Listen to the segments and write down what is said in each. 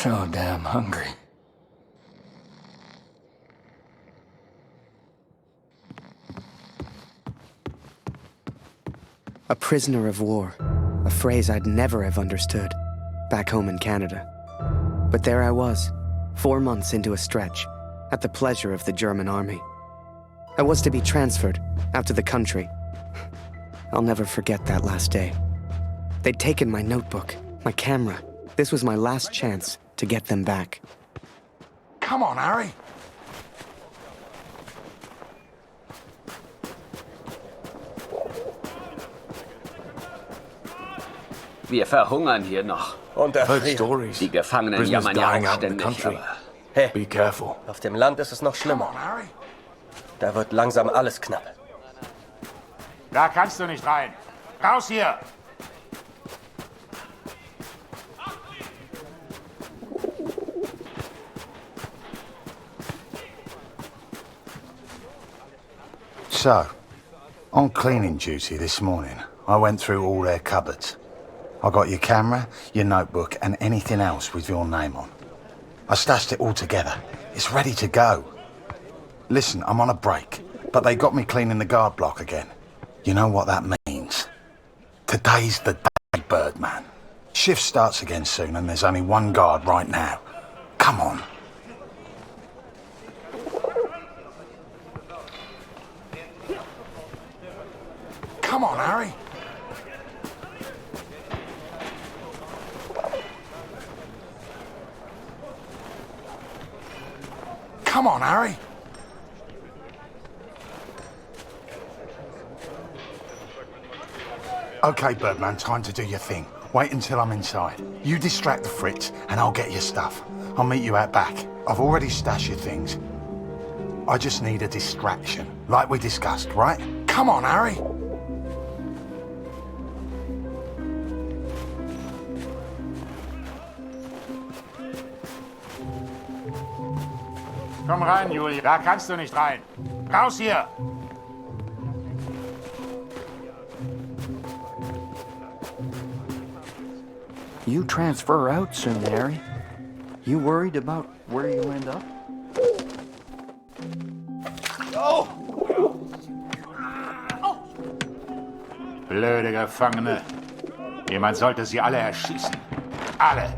so damn hungry. A prisoner of war, a phrase I'd never have understood back home in Canada. But there I was, 4 months into a stretch, at the pleasure of the German army. I was to be transferred out to the country. I'll never forget that last day. They'd taken my notebook, my camera. This was my last chance to get them back. Come on, Harry. Wir verhungern hier noch. Und Heard erfrieren. stories. Die Gefangenen Prisoners jammern ja dying auch out in the ständig, country. aber... Hey, Be careful. auf dem Land ist es noch Come schlimmer. on, Harry. Da wird langsam alles knapp. Da kannst du nicht rein. Raus hier! So, on cleaning duty this morning, I went through all their cupboards. I got your camera, your notebook, and anything else with your name on. I stashed it all together. It's ready to go. Listen, I'm on a break, but they got me cleaning the guard block again. You know what that means? Today's the day, Birdman. Shift starts again soon, and there's only one guard right now. Come on. Come on, Harry. Come on, Harry. Okay, Birdman, time to do your thing. Wait until I'm inside. You distract the Fritz, and I'll get your stuff. I'll meet you out back. I've already stashed your things. I just need a distraction, like we discussed, right? Come on, Harry. Komm rein, Juli. Da kannst du nicht rein. Raus hier! You transfer out soon, Harry. You worried about where you end up? Blöde Gefangene. Jemand sollte sie alle erschießen. Alle.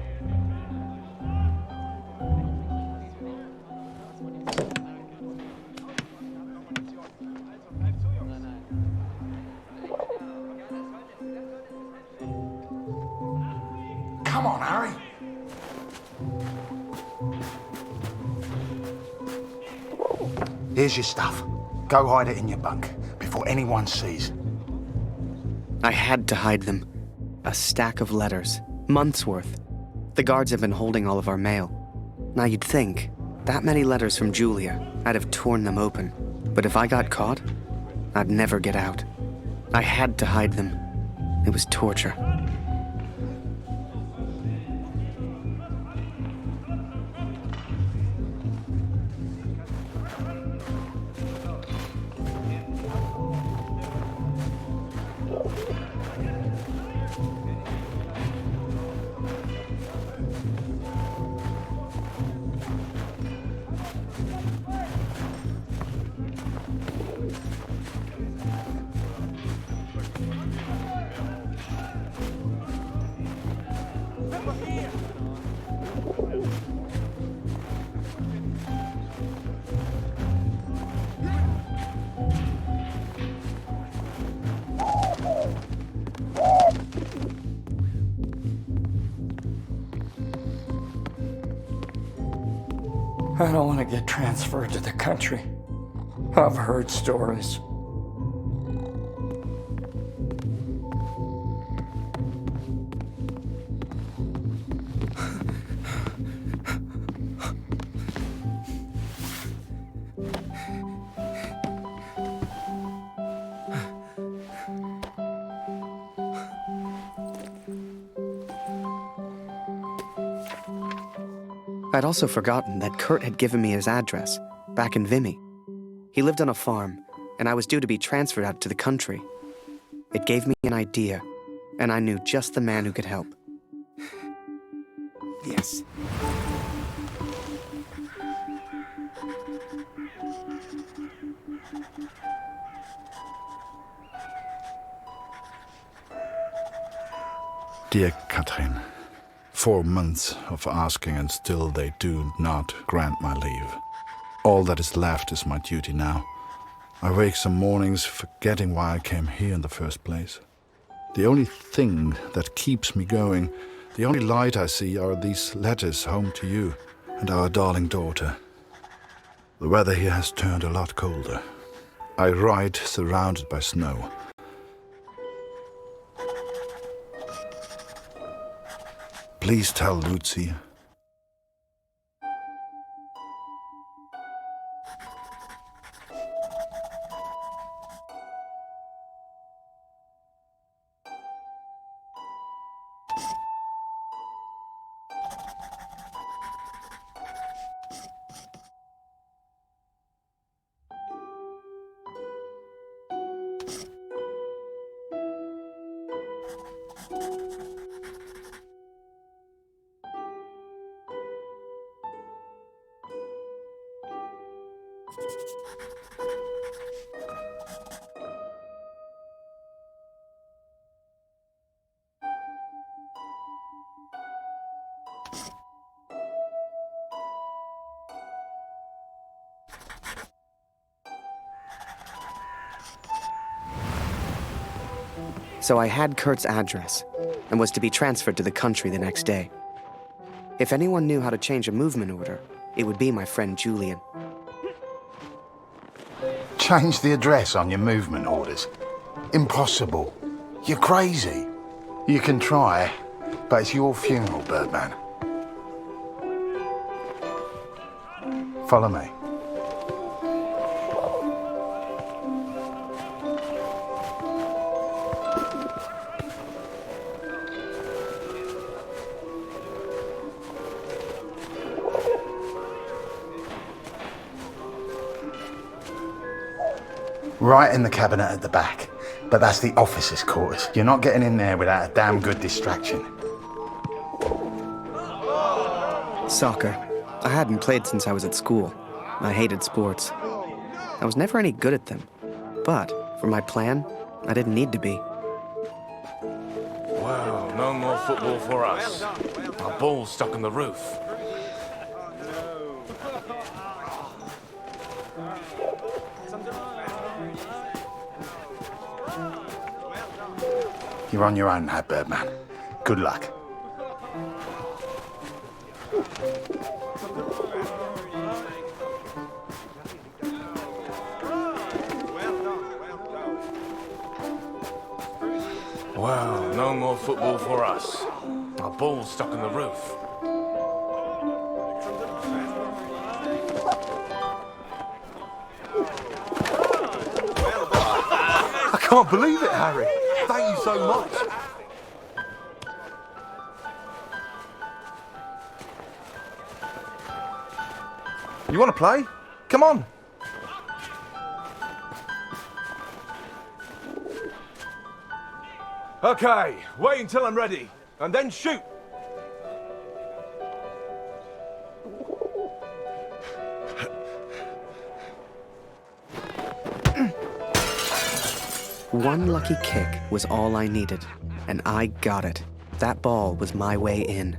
Come on, Harry. Here's your stuff. Go hide it in your bunk before anyone sees. I had to hide them. A stack of letters. Months' worth. The guards have been holding all of our mail. Now you'd think, that many letters from Julia, I'd have torn them open. But if I got caught, I'd never get out. I had to hide them. It was torture. I don't want to get transferred to the country. I've heard stories. I'd also forgotten that Kurt had given me his address, back in Vimy. He lived on a farm, and I was due to be transferred out to the country. It gave me an idea, and I knew just the man who could help. Yes. Dear Katrin, 4 months of asking and still they do not grant my leave. All that is left is my duty now. I wake some mornings forgetting why I came here in the first place. The only thing that keeps me going, the only light I see are these letters home to you and our darling daughter. The weather here has turned a lot colder. I ride surrounded by snow. Please tell Lucy. So I had Kurt's address, and was to be transferred to the country the next day. If anyone knew how to change a movement order, it would be my friend Julian. Change the address on your movement orders? Impossible. You're crazy. You can try, but it's your funeral, Birdman. Follow me. Right in the cabinet at the back. But that's the officers' quarters. You're not getting in there without a damn good distraction. Soccer. I hadn't played since I was at school. I hated sports. I was never any good at them. But, for my plan, I didn't need to be. Wow, no more football for us. Our ball's stuck on the roof. You're on your own now, Birdman. Good luck. Wow, no more football for us. Our ball's stuck on the roof. I can't believe it, Harry. Thank you so much. You want to play? Come on. Okay, wait until I'm ready, and then shoot. One lucky kick was all I needed, and I got it. That ball was my way in.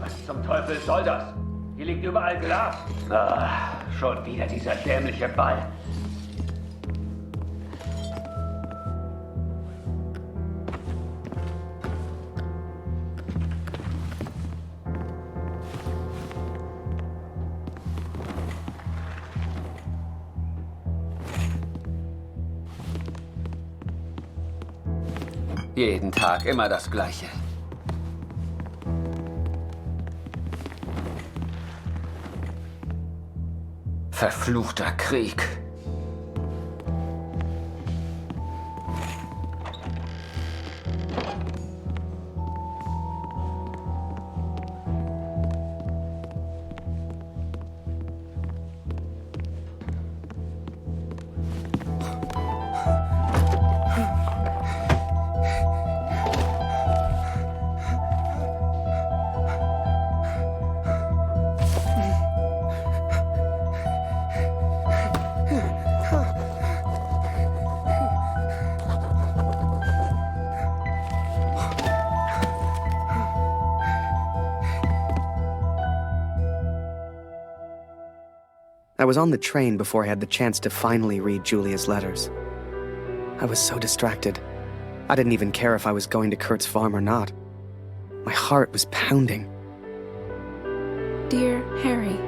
Was zum Teufel soll das? Hier liegt überall Glas. Ah, schon wieder dieser dämliche Ball. Jeden Tag immer das Gleiche. Verfluchter Krieg. I was on the train before I had the chance to finally read Julia's letters. I was so distracted. I didn't even care if I was going to Kurt's farm or not. My heart was pounding. Dear Harry,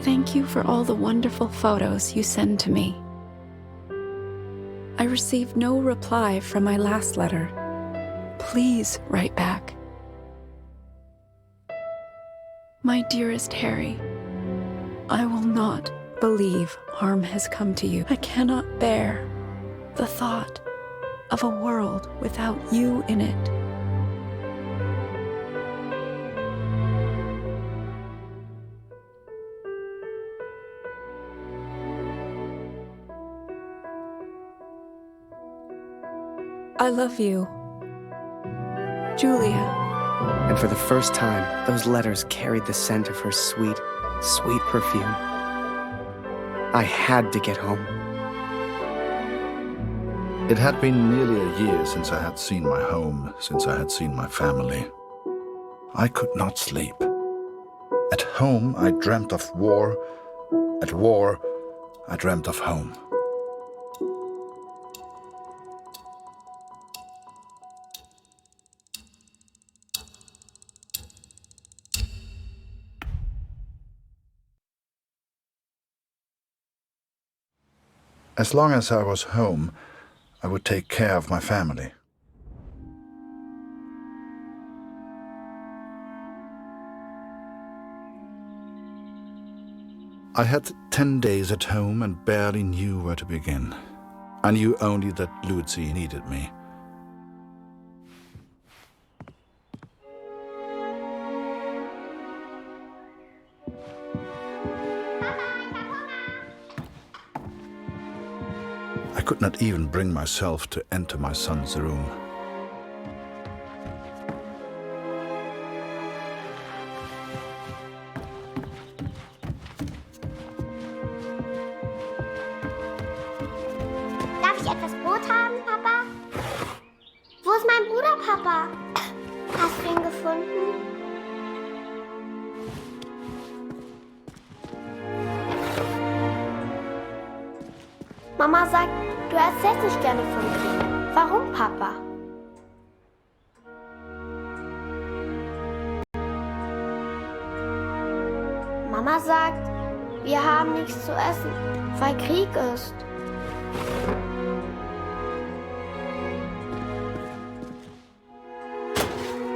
thank you for all the wonderful photos you send to me. I received no reply from my last letter. Please write back. My dearest Harry, I will not believe harm has come to you. I cannot bear the thought of a world without you in it. I love you, Julia. And for the first time, those letters carried the scent of her sweet, sweet perfume. I had to get home. It had been nearly a year since I had seen my home, since I had seen my family. I could not sleep. At home, I dreamt of war. At war, I dreamt of home. As long as I was home, I would take care of my family. I had 10 days at home and barely knew where to begin. I knew only that Lucy needed me. I could not even bring myself to enter my son's room. Darf ich etwas Brot haben, Papa? Wo ist mein Bruder, Papa? Hast du ihn gefunden? Mama sagt, du erzählst nicht gerne vom Krieg. Warum, Papa? Mama sagt, wir haben nichts zu essen, weil Krieg ist.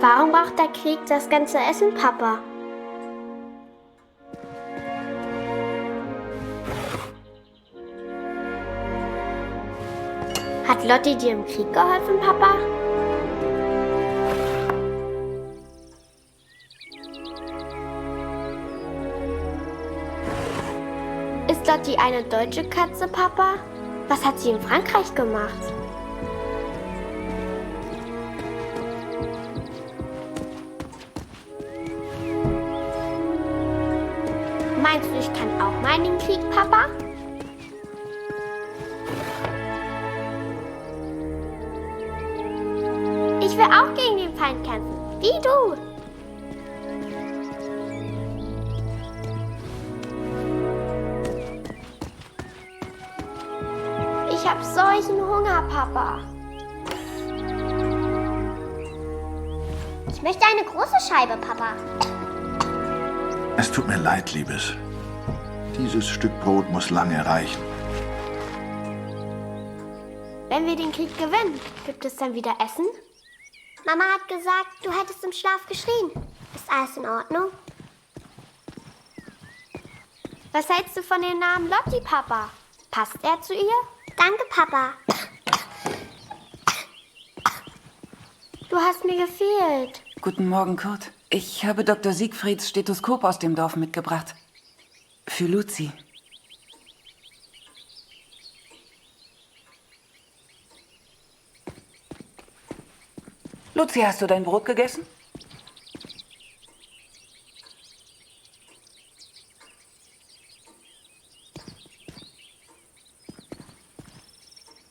Warum braucht der Krieg das ganze Essen, Papa? Hat Lotti dir im Krieg geholfen, Papa? Ist Lotti eine deutsche Katze, Papa? Was hat sie in Frankreich gemacht? Meinst du, ich kann auch mal in den Krieg, Papa? Ich will auch gegen den Feind kämpfen, wie du. Ich hab solchen Hunger, Papa. Ich möchte eine große Scheibe, Papa. Es tut mir leid, Liebes. Dieses Stück Brot muss lange reichen. Wenn wir den Krieg gewinnen, gibt es dann wieder Essen? Mama hat gesagt, du hättest im Schlaf geschrien. Ist alles in Ordnung? Was hältst du von dem Namen Lotti, Papa? Passt er zu ihr? Danke, Papa. Du hast mir gefehlt. Guten Morgen, Kurt. Ich habe Dr. Siegfrieds Stethoskop aus dem Dorf mitgebracht. Für Luzi. Luzi, hast du dein Brot gegessen?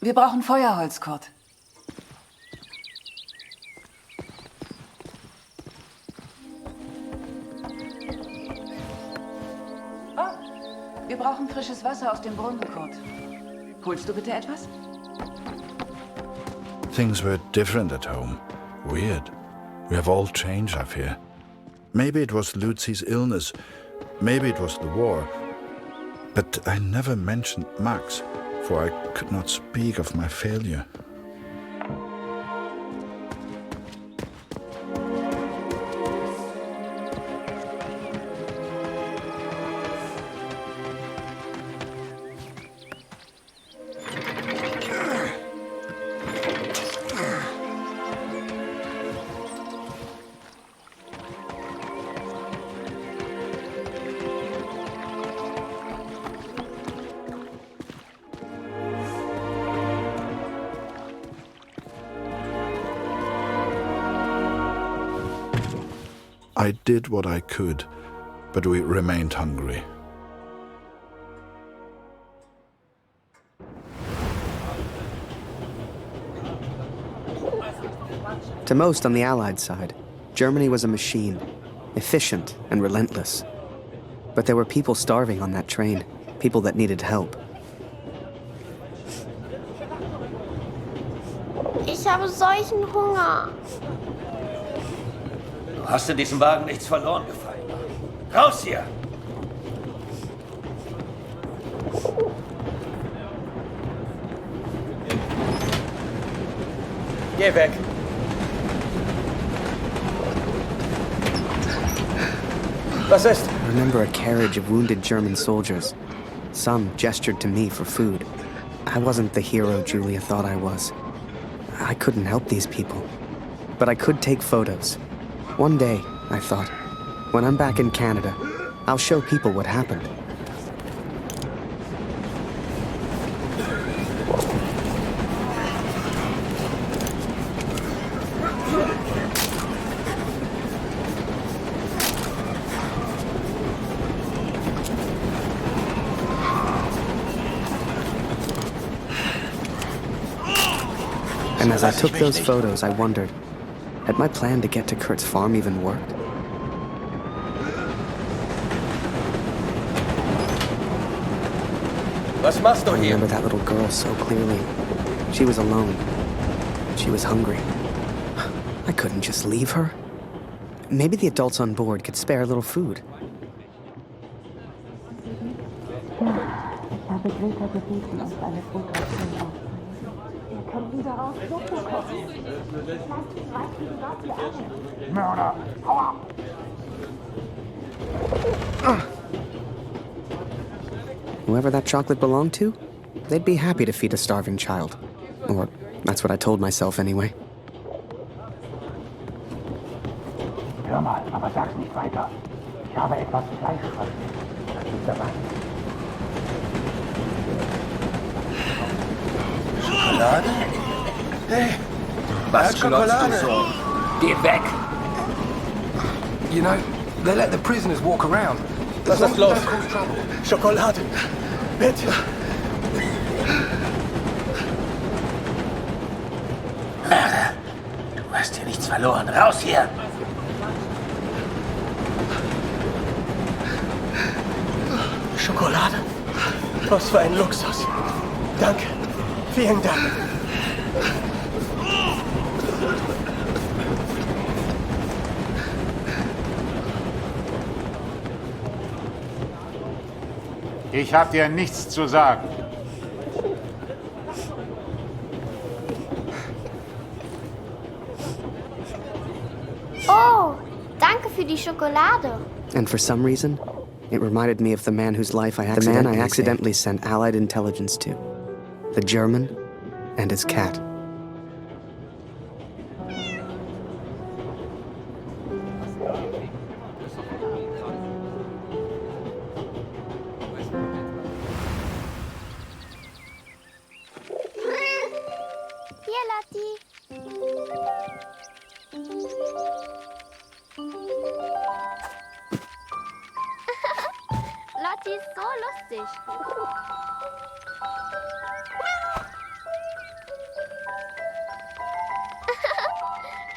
Wir brauchen Feuerholz, Kurt. Wir brauchen frisches Wasser aus dem Brunnen, Kurt. Holst du bitte etwas? Things were different at home. Weird. We have all changed, I fear. Maybe it was Lucy's illness. Maybe it was the war. But I never mentioned Max, for I could not speak of my failure. I did what I could, but we remained hungry. To most on the Allied side, Germany was a machine, efficient and relentless. But there were people starving on that train, people that needed help. Ich habe solchen Hunger. Du hast in diesem Wagen nichts verloren, Gefallener. Raus hier! Geh weg! Was ist? I remember a carriage of wounded German soldiers. Some gestured to me for food. I wasn't the hero Julia thought I was. I couldn't help these people. But I could take photos. One day, I thought, when I'm back in Canada, I'll show people what happened. And as I took those photos, I wondered, had my plan to get to Kurt's farm even worked? Was machst du I hier? remember that little girl so clearly. She was alone. She was hungry. I couldn't just leave her. Maybe the adults on board could spare a little food. Mörder! Hau ab! Whoever that chocolate belonged to, they'd be happy to feed a starving child. Or that's what I told myself anyway. Hör mal, aber sag's nicht weiter. Ich habe etwas Fleisch. Das ist dabei. Schokolade? Hey, was glotzt du so? Geh weg! You know, they let the prisoners walk around. Was ist los? Schokolade! Bitte! Du hast hier nichts verloren. Raus hier! Schokolade? Was für ein Luxus! Danke! Vielen Dank! Ich hab dir nichts zu sagen. Oh, danke für die Schokolade. And for some reason, It reminded me of the man whose life I accidentally sent Allied intelligence to. The German and his cat. Hier, Lotti. Lotti ist so lustig.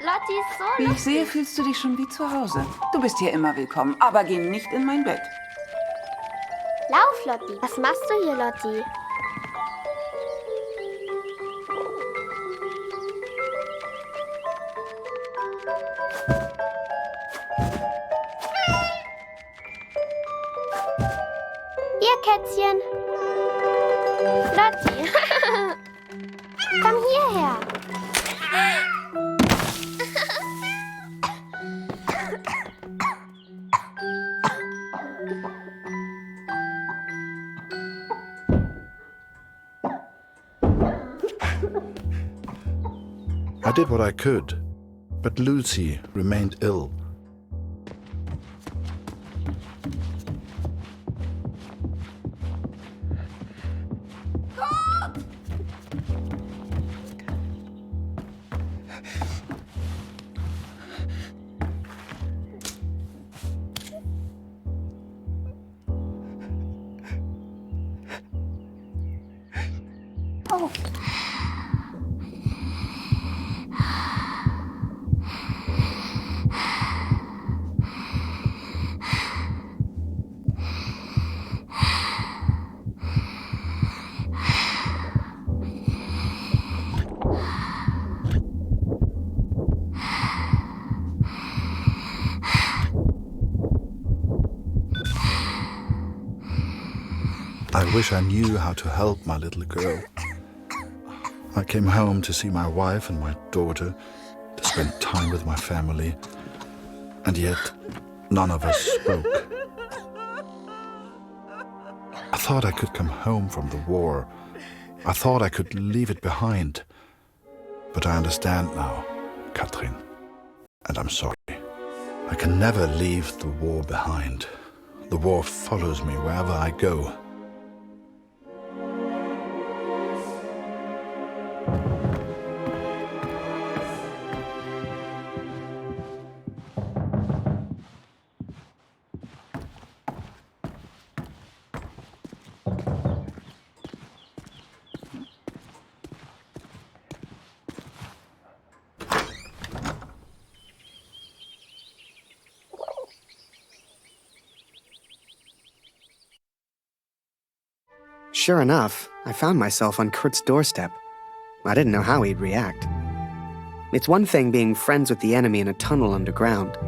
Lotti ist so Wie ich lustig. sehe, fühlst du dich schon wie zu Hause. Du bist hier immer willkommen, aber geh nicht in mein Bett. Lauf, Lotti. Was machst du hier, Lotti? Hier, Kätzchen. Lotti. Komm hierher. I did what I could, but Lucy remained ill. Oh. I wish I knew how to help my little girl. I came home to see my wife and my daughter, to spend time with my family, and yet none of us spoke. I thought I could come home from the war. I thought I could leave it behind. But I understand now, Katrin, and I'm sorry. I can never leave the war behind. The war follows me wherever I go. Sure enough, I found myself on Kurt's doorstep. I didn't know how he'd react. It's one thing being friends with the enemy in a tunnel underground,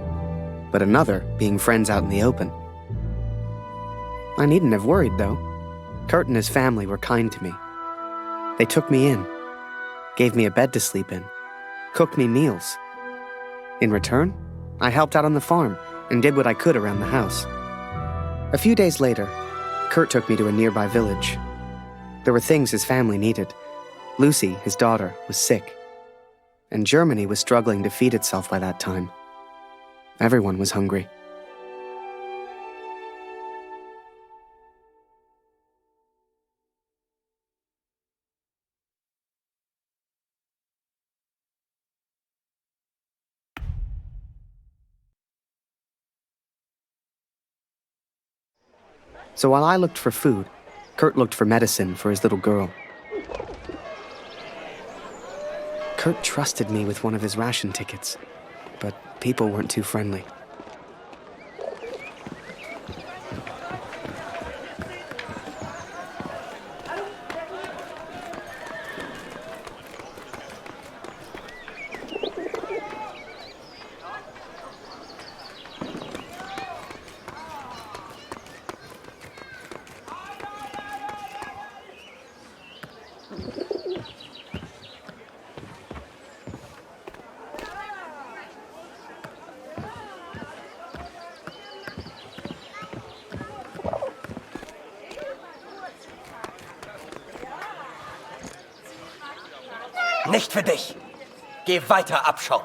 but another being friends out in the open. I needn't have worried, though. Kurt and his family were kind to me. They took me in, gave me a bed to sleep in, cooked me meals. In return, I helped out on the farm and did what I could around the house. A few days later, Kurt took me to a nearby village. There were things his family needed. Lucy, his daughter, was sick. And Germany was struggling to feed itself by that time. Everyone was hungry. So while I looked for food, Kurt looked for medicine for his little girl. Kurt trusted me with one of his ration tickets, but people weren't too friendly. Nicht für dich. Geh weiter, Abschaum.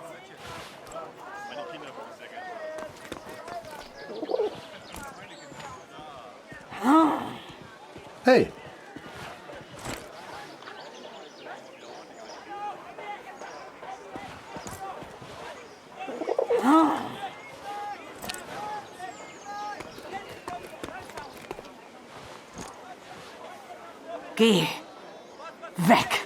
Hey. Geh. Weg.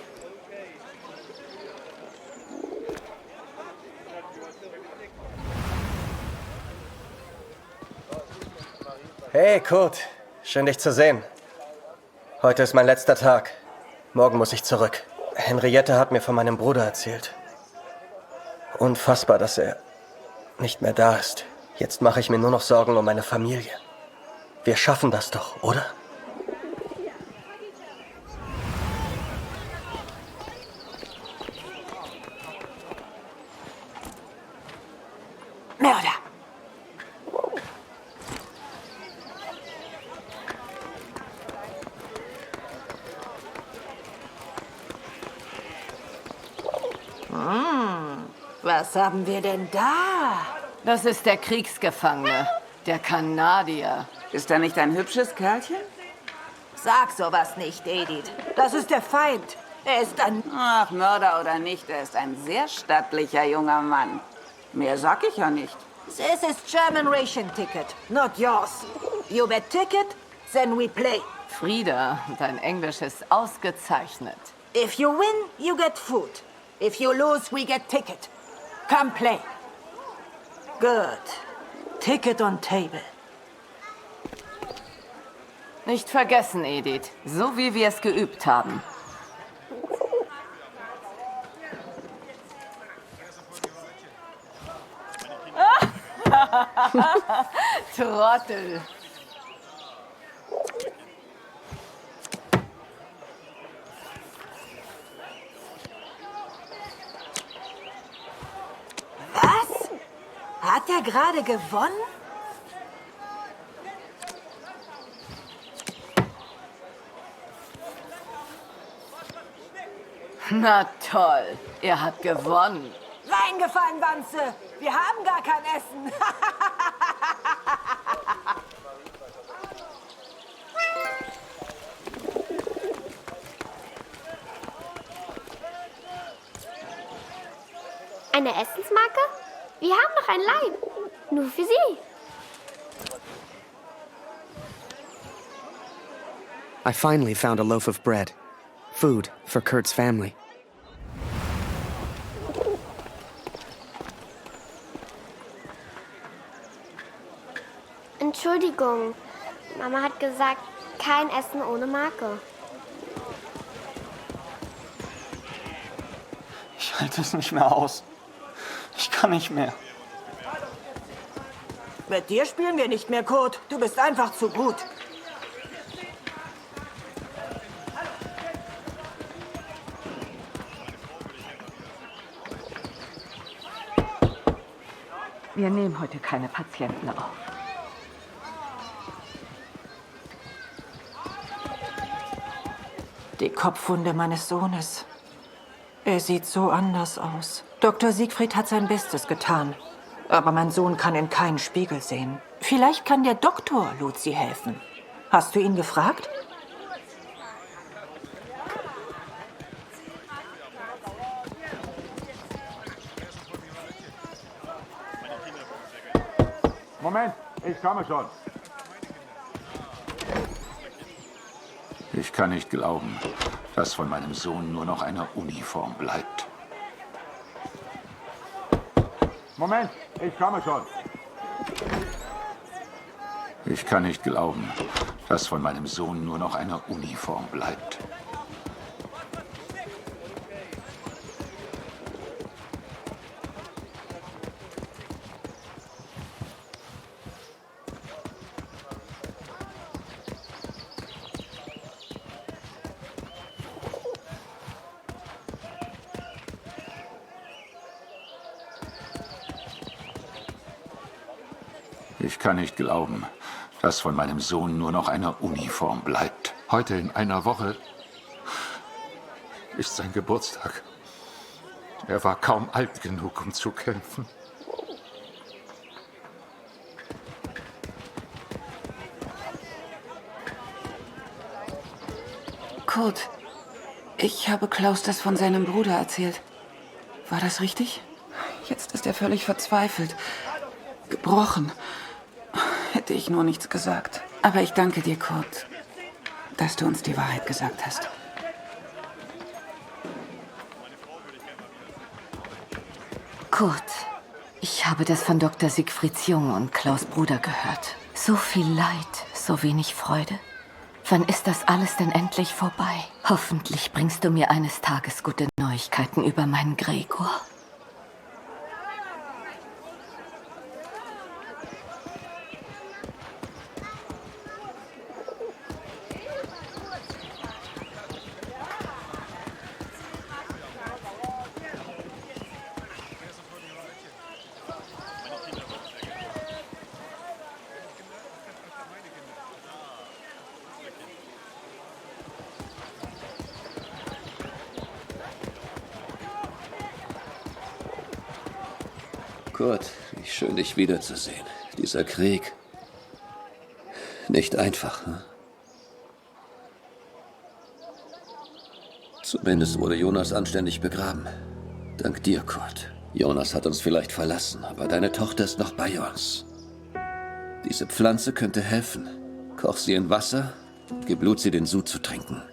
Hey, Kurt. Schön, dich zu sehen. Heute ist mein letzter Tag. Morgen muss ich zurück. Henriette hat mir von meinem Bruder erzählt. Unfassbar, dass er nicht mehr da ist. Jetzt mache ich mir nur noch Sorgen um meine Familie. Wir schaffen das doch, oder? Mörder! Was haben wir denn da? Das ist der Kriegsgefangene, der Kanadier. Ist er nicht ein hübsches Kerlchen? Sag sowas nicht, Edith. Das ist der Feind. Er ist ein... Ach, Mörder oder nicht, er ist ein sehr stattlicher junger Mann. Mehr sag ich ja nicht. This is German ration ticket, not yours. You bet ticket, then we play. Frieda, dein Englisch ist ausgezeichnet. If you win, you get food. If you lose, we get ticket. Come play. Good. Ticket on table. Nicht vergessen, Edith. So wie wir es geübt haben. Trottel. Was? Hat er gerade gewonnen? Na toll, er hat gewonnen. Reingefallen, Wanze. Wir haben gar kein Essen. Eine Essensmarke? Wir haben noch ein Leib. Nur für Sie. I finally found a loaf of bread. Food for Kurt's family. Entschuldigung. Mama hat gesagt, kein Essen ohne Marke. Ich halte es nicht mehr aus. Ich kann nicht mehr. Mit dir spielen wir nicht mehr, Kurt. Du bist einfach zu gut. Wir nehmen heute keine Patienten auf. Die Kopfwunde meines Sohnes. Er sieht so anders aus. Dr. Siegfried hat sein Bestes getan. Aber mein Sohn kann in keinen Spiegel sehen. Vielleicht kann der Doktor Luzi helfen. Hast du ihn gefragt? Moment, ich komme schon. Ich kann nicht glauben, dass von meinem Sohn nur noch eine Uniform bleibt. Moment, ich komme schon. Ich kann nicht glauben, dass von meinem Sohn nur noch eine Uniform bleibt. Ich kann nicht glauben, dass von meinem Sohn nur noch eine Uniform bleibt. Heute in einer Woche ist sein Geburtstag. Er war kaum alt genug, um zu kämpfen. Kurt, ich habe Klaus das von seinem Bruder erzählt. War das richtig? Jetzt ist er völlig verzweifelt. Gebrochen. Hätte ich nur nichts gesagt. Aber ich danke dir, Kurt, dass du uns die Wahrheit gesagt hast. Kurt, ich habe das von Dr. Siegfrieds Junge und Klaus' Bruder gehört. So viel Leid, so wenig Freude. Wann ist das alles denn endlich vorbei? Hoffentlich bringst du mir eines Tages gute Neuigkeiten über meinen Gregor. Kurt, wie schön, dich wiederzusehen. Dieser Krieg. Nicht einfach, hm? Zumindest wurde Jonas anständig begraben. Dank dir, Kurt. Jonas hat uns vielleicht verlassen, aber deine Tochter ist noch bei uns. Diese Pflanze könnte helfen. Koch sie in Wasser und gib Luzi den Sud zu trinken.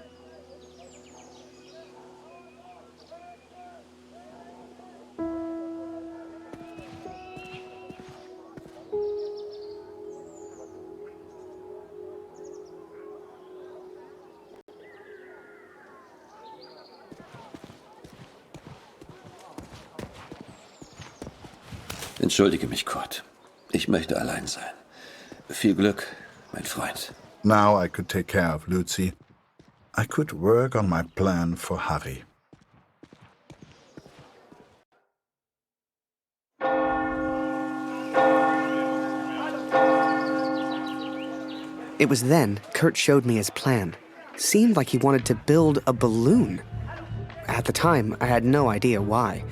Entschuldige mich, Kurt. Ich möchte allein sein. Viel Glück, mein Freund. Now I could take care of Lucy. I could work on my plan for Harry. It was then Kurt showed me his plan. Seemed like he wanted to build a balloon. At the time, I had no idea why.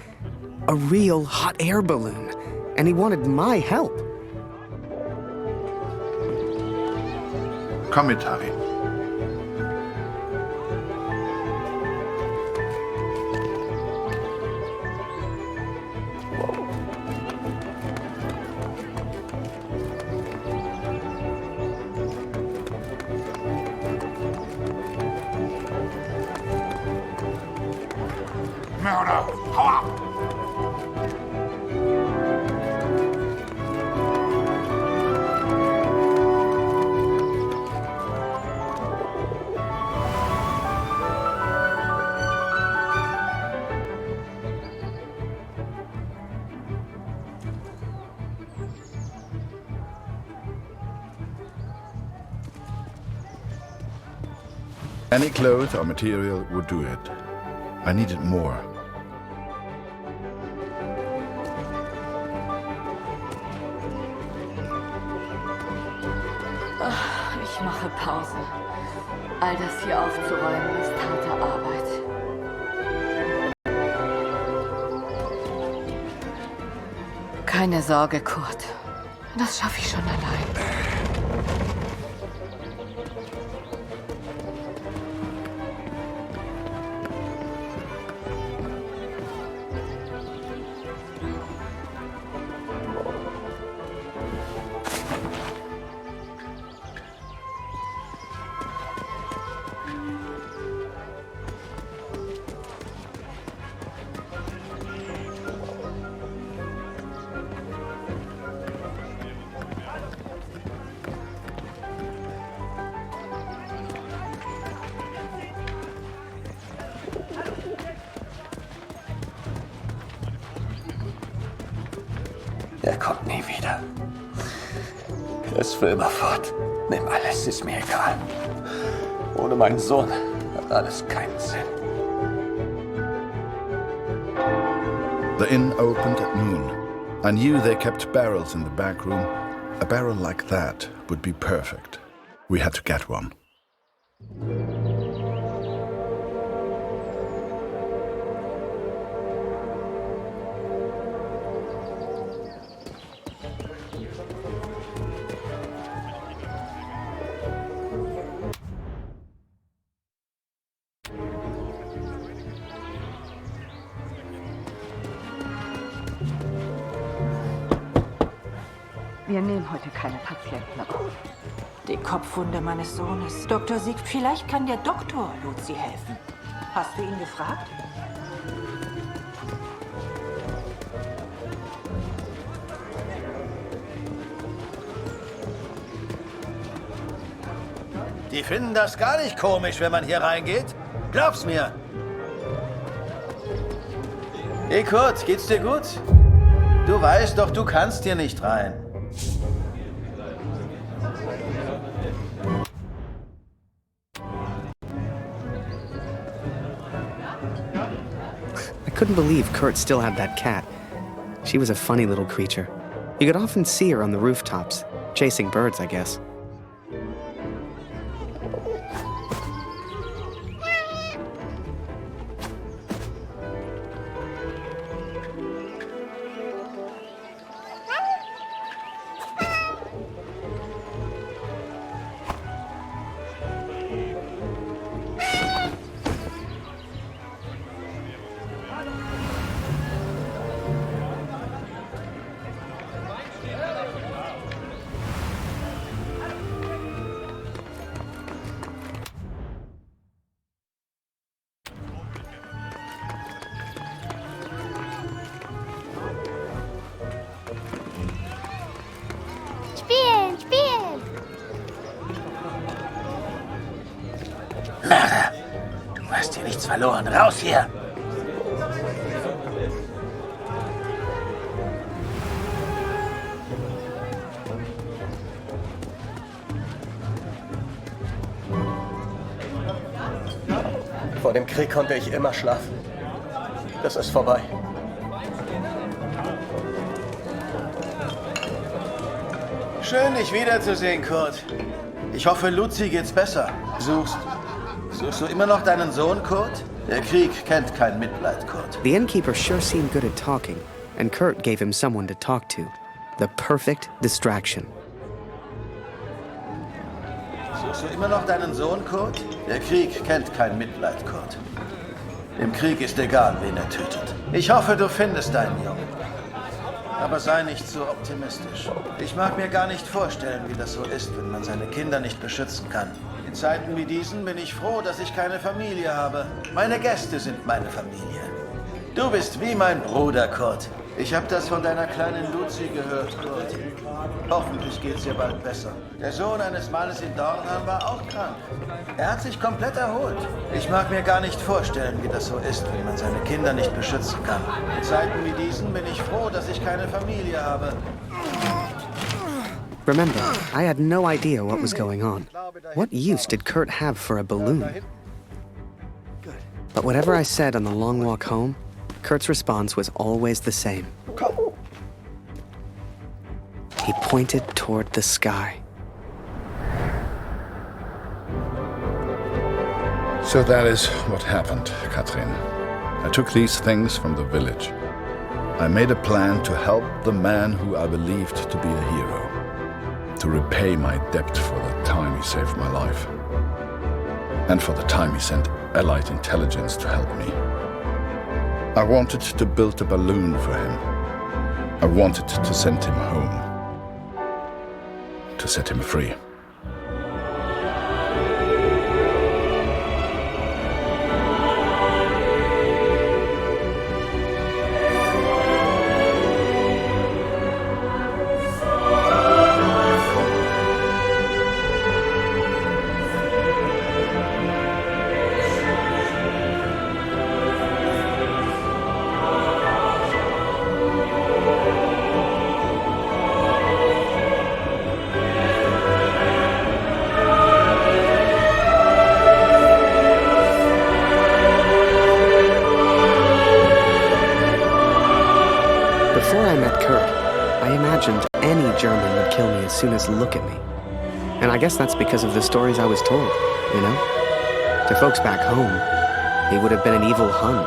A real hot air balloon. And he wanted my help. Komm mit, Harry. Mörder, hau ab! Any cloth or material would do it. I needed more. Ich mache Pause. All das hier aufzuräumen ist harte Arbeit. Keine Sorge, Kurt. Das schaffe ich schon allein. Er kommt nie wieder. Er ist für immer fort. Nimm alles, ist mir egal. Ohne meinen Sohn hat alles keinen Sinn. The inn opened at noon. I knew they kept barrels in the back room. A barrel like that would be perfect. We had to get one. Wir nehmen heute keine Patienten auf. Die Kopfwunde meines Sohnes. Dr. Sieg, vielleicht kann der Doktor Luzi helfen. Hast du ihn gefragt? Die finden das gar nicht komisch, wenn man hier reingeht. Glaub's mir. Hey Kurt, geht's dir gut? Du weißt doch, du kannst hier nicht rein. I couldn't believe Kurt still had that cat. She was a funny little creature. You could often see her on the rooftops, chasing birds, I guess. Spielen, spielen! Lara, du hast hier nichts verloren. Raus hier! Vor dem Krieg konnte ich immer schlafen. Das ist vorbei. Schön, dich wiederzusehen, Kurt. Ich hoffe, Luzi geht's besser. Suchst du immer noch deinen Sohn, Kurt? Der Krieg kennt kein Mitleid, Kurt. The innkeeper sure seemed good at talking, and Kurt gave him someone to talk to. The perfect distraction. Suchst du immer noch deinen Sohn, Kurt? Der Krieg kennt kein Mitleid, Kurt. Im Krieg ist egal, wen er tötet. Ich hoffe, du findest deinen Jungen. Aber sei nicht so optimistisch. Ich mag mir gar nicht vorstellen, wie das so ist, wenn man seine Kinder nicht beschützen kann. In Zeiten wie diesen bin ich froh, dass ich keine Familie habe. Meine Gäste sind meine Familie. Du bist wie mein Bruder, Kurt. Ich habe das von deiner kleinen Luzi gehört, Kurt. Hoffentlich geht's ihr bald besser. Der Sohn eines Mannes in Dornheim war auch krank. Er hat sich komplett erholt. Ich mag mir gar nicht vorstellen, wie das so ist, wenn man seine Kinder nicht beschützen kann. In Zeiten wie diesen bin ich froh, dass ich keine Familie habe. Remember, I had no idea what was going on. What use did Kurt have for a balloon? But whatever I said on the long walk home, Kurt's response was always the same. He pointed toward the sky. So that is what happened, Katrin. I took these things from the village. I made a plan to help the man who I believed to be the hero, to repay my debt for the time he saved my life, and for the time he sent Allied intelligence to help me. I wanted to build a balloon for him. I wanted to send him home, to set him free. Before I met Kurt, I imagined any German would kill me as soon as look at me. And I guess that's because of the stories I was told, you know? To folks back home, he would have been an evil Hun.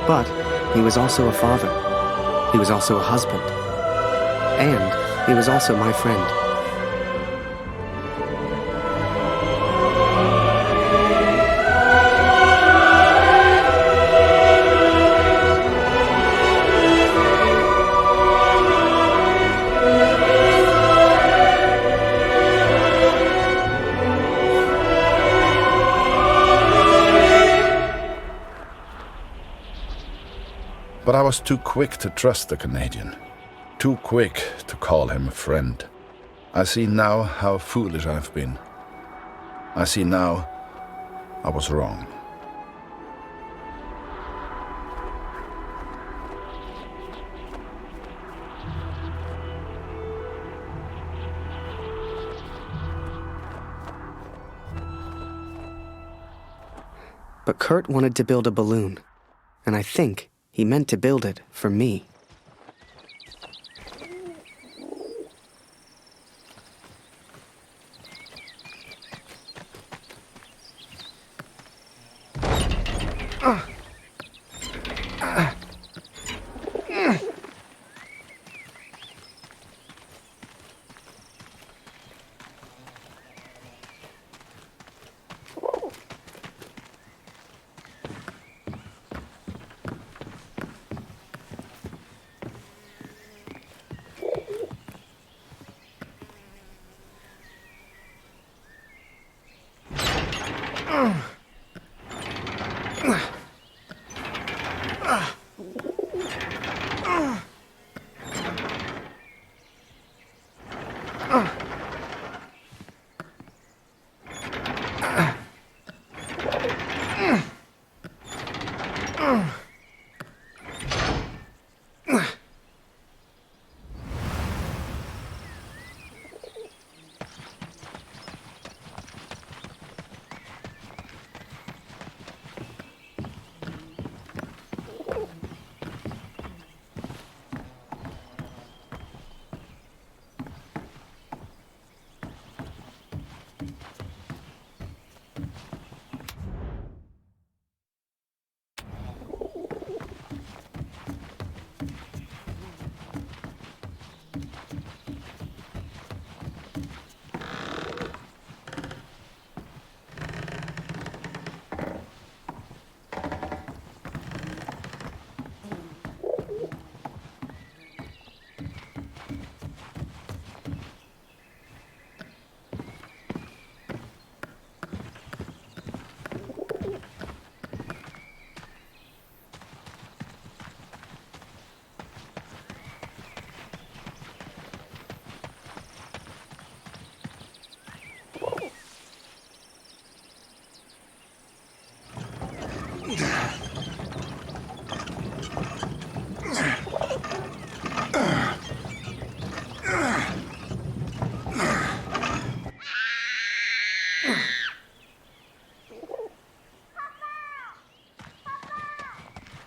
But he was also a father. He was also a husband. And he was also my friend. was too quick to trust the Canadian. Too quick to call him a friend. I see now how foolish I've been. I see now I was wrong. But Kurt wanted to build a balloon, and I think he meant to build it for me.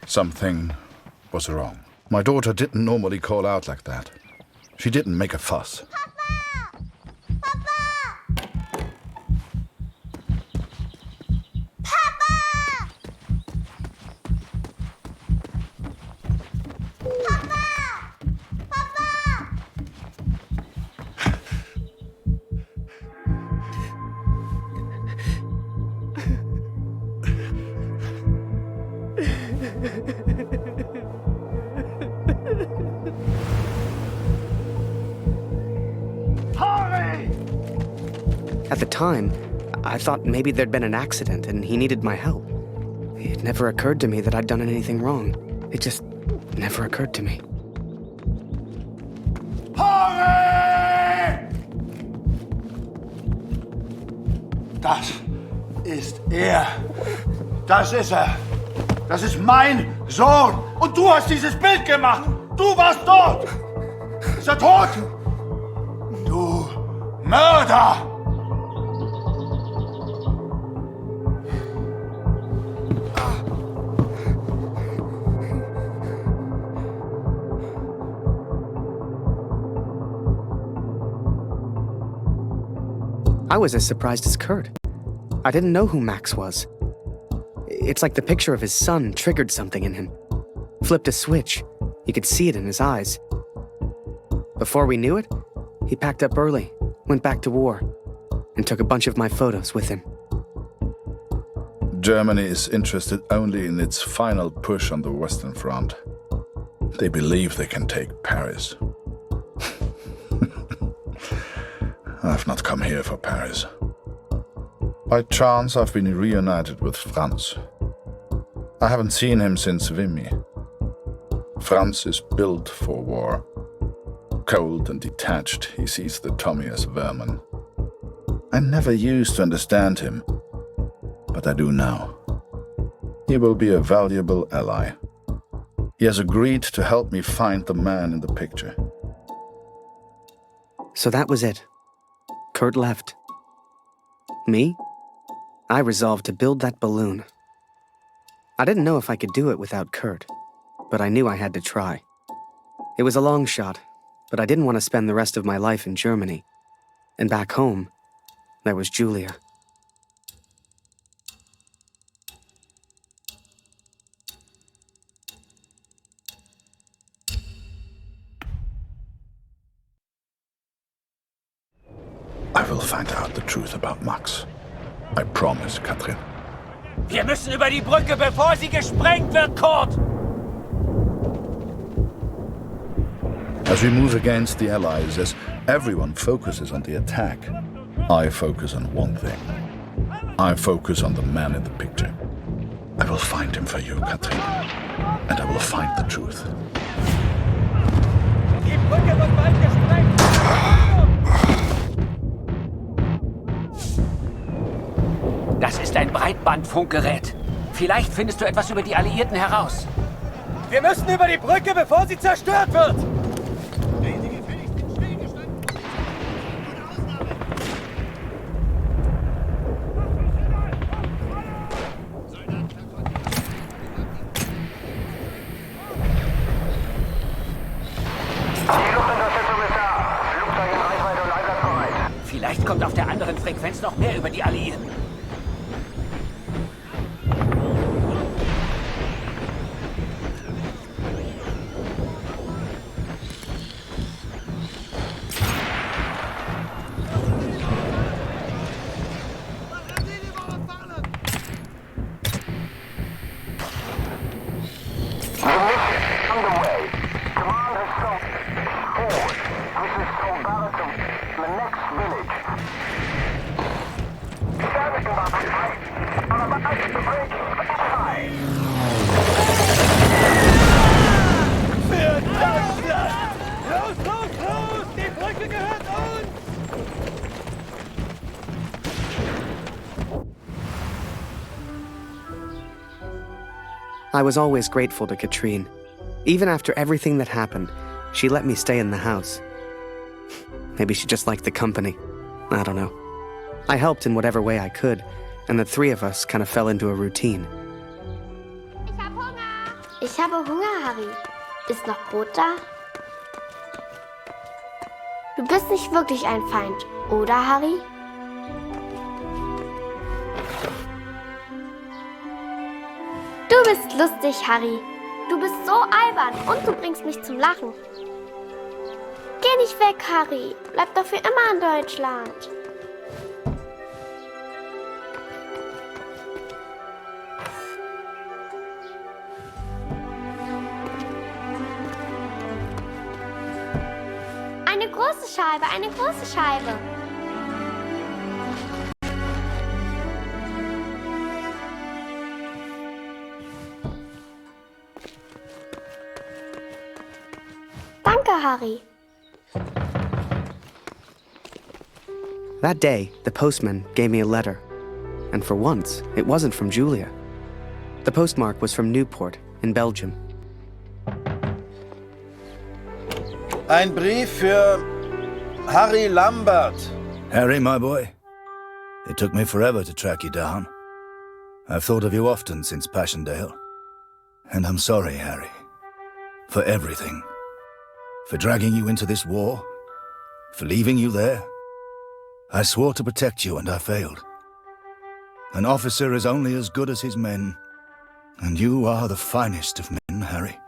Something was wrong. My daughter didn't normally call out like that. She didn't make a fuss. At the time, I thought maybe there'd been an accident and he needed my help. It never occurred to me that I'd done anything wrong. It just never occurred to me. Harry! Das ist er. Das ist er. Das ist mein Sohn. Und du hast dieses Bild gemacht. Du warst dort. Ist er tot? Du Mörder! I was as surprised as Kurt. I didn't know who Max was. It's like the picture of his son triggered something in him. Flipped a switch. You could see it in his eyes. Before we knew it, he packed up early, went back to war, and took a bunch of my photos with him. Germany is interested only in its final push on the Western Front. They believe they can take Paris. I've not come here for Paris. By chance, I've been reunited with Franz. I haven't seen him since Vimy. Franz is built for war. Cold and detached, he sees the Tommy as vermin. I never used to understand him, but I do now. He will be a valuable ally. He has agreed to help me find the man in the picture. So that was it. Kurt left. Me? I resolved to build that balloon. I didn't know if I could do it without Kurt, but I knew I had to try. It was a long shot, but I didn't want to spend the rest of my life in Germany. And back home, there was Julia. I will find out the truth about Max. I promise, Katrin. Wir müssen über die Brücke, bevor sie gesprengt wird, Kurt! As we move against the Allies, as everyone focuses on the attack, I focus on one thing. I focus on the man in the picture. I will find him for you, Katrin. And I will find the truth. Die Brücke wird bald gesprengt! Das ist ein Breitbandfunkgerät. Vielleicht findest du etwas über die Alliierten heraus. Wir müssen über die Brücke, bevor sie zerstört wird! Vielleicht kommt auf der anderen Frequenz noch mehr über die Alliierten. I was always grateful to Katrine. Even after everything that happened, she let me stay in the house. Maybe she just liked the company. I don't know. I helped in whatever way I could, and the three of us kind of fell into a routine. Ich habe Hunger, Harry. Ist noch Brot da? Du bist nicht wirklich ein Feind, oder, Harry? Du bist lustig, Harry. Du bist so albern und du bringst mich zum Lachen. Geh nicht weg, Harry. Bleib doch für immer in Deutschland. Eine große Scheibe, eine große Scheibe. Danke, Harry. That day, the postman gave me a letter. And for once, it wasn't from Julia. The postmark was from Newport in Belgium. Ein Brief für Harry Lambert. Harry, my boy. It took me forever to track you down. I've thought of you often since Passchendaele. And I'm sorry, Harry. For everything. For dragging you into this war. For leaving you there. I swore to protect you and I failed. An officer is only as good as his men. And you are the finest of men, Harry.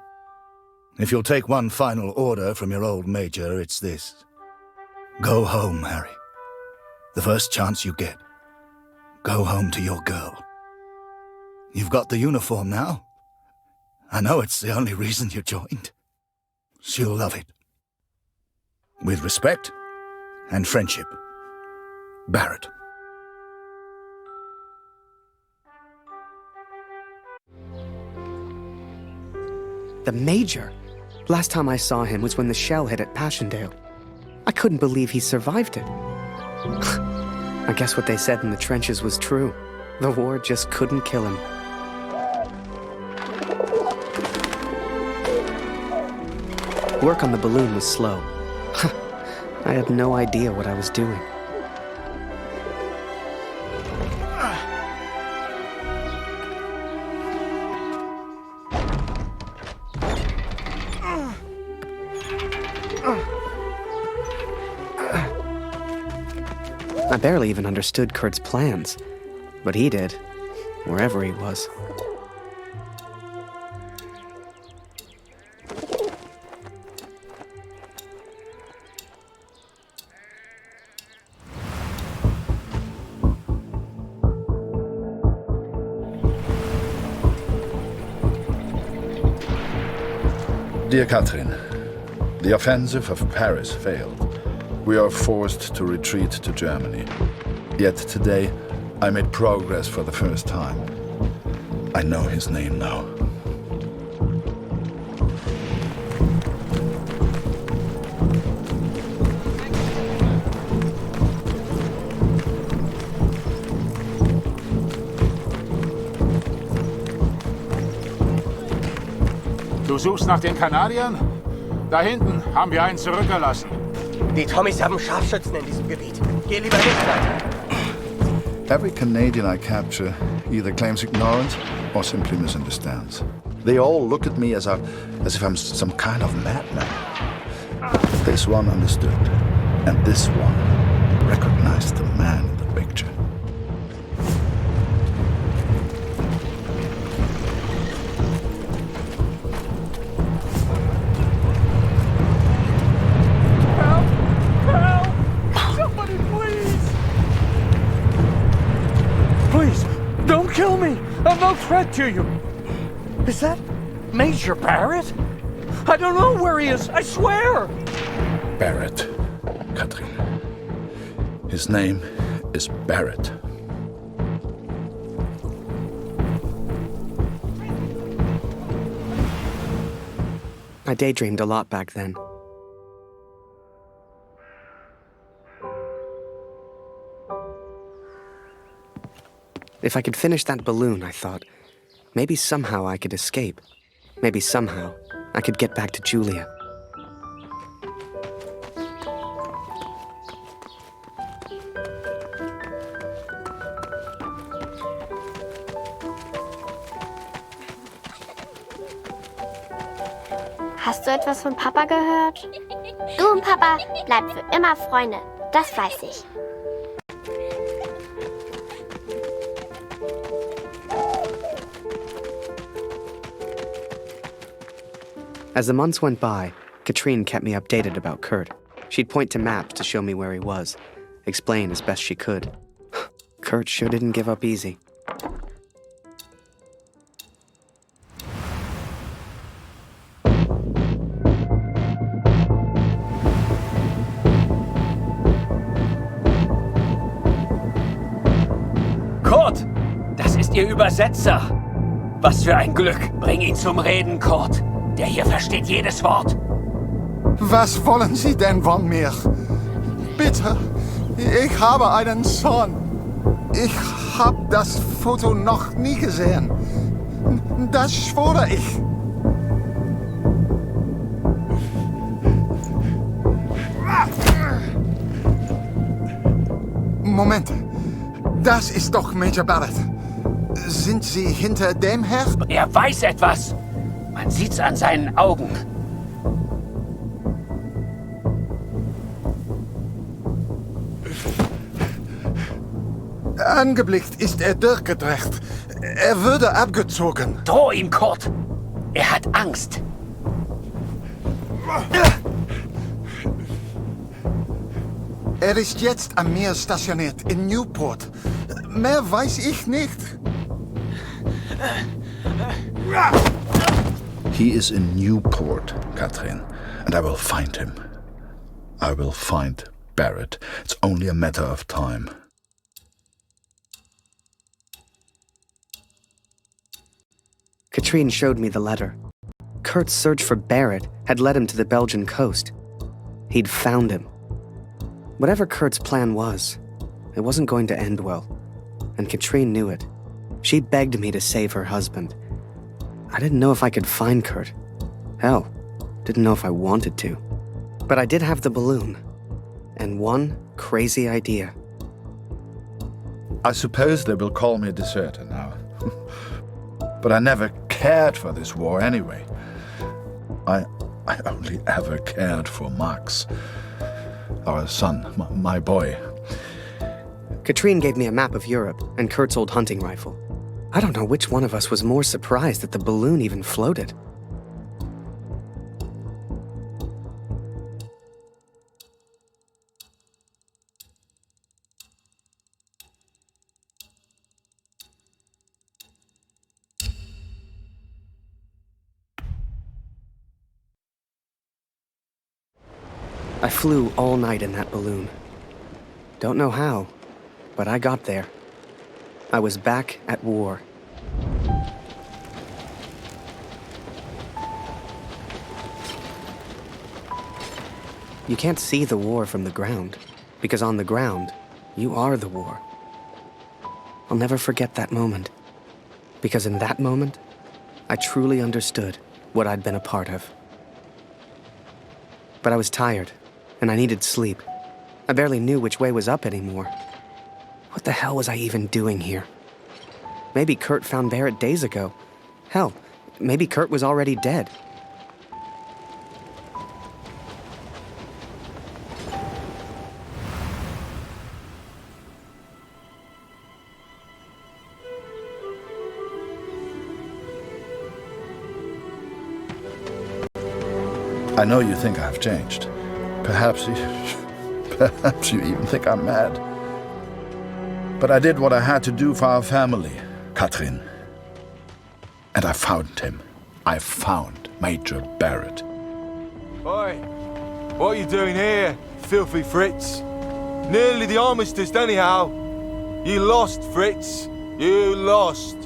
If you'll take one final order from your old major, it's this. Go home, Harry. The first chance you get. Go home to your girl. You've got the uniform now. I know it's the only reason you joined. She'll love it. With respect and friendship. Barrett. The Major? Last time I saw him was when the shell hit at Passchendaele. I couldn't believe he survived it. I guess what they said in the trenches was true. The war just couldn't kill him. Work on the balloon was slow. I had no idea what I was doing. I barely even understood Kurt's plans, but he did, wherever he was. Dear Catherine, the offensive of Paris failed. We are forced to retreat to Germany. Yet today, I made progress for the first time. I know his name now. Du suchst nach den Kanadiern? Da hinten haben wir einen zurückgelassen. Die Tommys haben Scharfschützen in diesem Gebiet. Geh lieber nicht weiter. Every Canadian I capture either claims ignorance or simply misunderstands. They all look at me as if I'm some kind of madman. This one understood, and this one recognized the man in the picture. Don't kill me! I'm no threat to you! Is that Major Barrett? I don't know where he is, I swear! Barrett, Catherine. His name is Barrett. I daydreamed a lot back then. If I could finish that balloon, I thought, maybe somehow I could escape. Maybe somehow I could get back to Julia. Hast du etwas von Papa gehört? Du und Papa bleibt für immer Freunde, das weiß ich. As the months went by, Katrine kept me updated about Kurt. She'd point to maps to show me where he was, explain as best she could. Kurt sure didn't give up easy. Kurt, das ist Ihr Übersetzer. Was für ein Glück. Bring ihn zum Reden, Kurt. Der hier versteht jedes Wort. Was wollen Sie denn von mir? Bitte, ich habe einen Sohn. Ich habe das Foto noch nie gesehen. Das schwöre ich. Moment, das ist doch Major Barrett. Sind Sie hinter dem her? Er weiß etwas. Man sieht's an seinen Augen. Angeblickt ist er durchgedreht. Er würde abgezogen. Droh ihm, Kurt. Er hat Angst. Er ist jetzt am Meer stationiert, in Newport. Mehr weiß ich nicht. He is in Newport, Catherine, and I will find him. I will find Barrett. It's only a matter of time. Katrine showed me the letter. Kurt's search for Barrett had led him to the Belgian coast. He'd found him. Whatever Kurt's plan was, it wasn't going to end well, and Katrine knew it. She begged me to save her husband. I didn't know if I could find Kurt. Hell, didn't know if I wanted to. But I did have the balloon, and one crazy idea. I suppose they will call me a deserter now. But I never cared for this war anyway. I only ever cared for Max, our son, my boy. Katrine gave me a map of Europe and Kurt's old hunting rifle. I don't know which one of us was more surprised that the balloon even floated. I flew all night in that balloon. Don't know how, but I got there. I was back at war. You can't see the war from the ground, because on the ground, you are the war. I'll never forget that moment, because in that moment, I truly understood what I'd been a part of. But I was tired, and I needed sleep. I barely knew which way was up anymore. What the hell was I even doing here? Maybe Kurt found Barrett days ago. Hell, maybe Kurt was already dead. I know you think I've changed. Perhaps you even think I'm mad. But I did what I had to do for our family, Katrin. And I found him. I found Major Barrett. Oi, what are you doing here, filthy Fritz? Nearly the armistice anyhow. You lost, Fritz. You lost.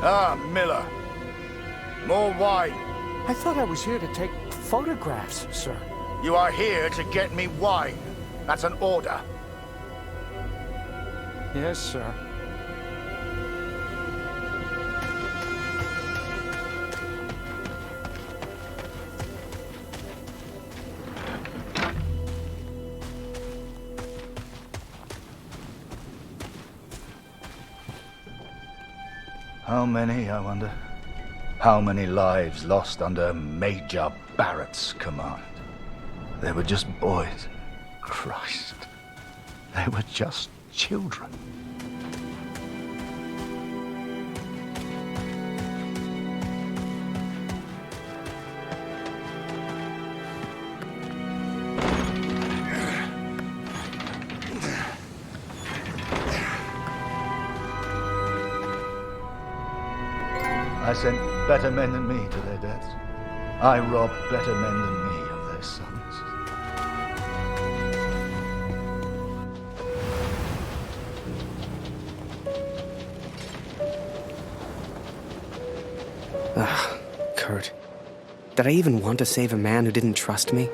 Ah, Miller. More wine. I thought I was here to take photographs, sir. You are here to get me wine. That's an order. Yes, sir. How many, I wonder? How many lives lost under Major Barrett's command? They were just boys. Christ. They were just children. I sent better men than me to their deaths. I robbed better men than me of their sons. Ugh, Kurt. Did I even want to save a man who didn't trust me?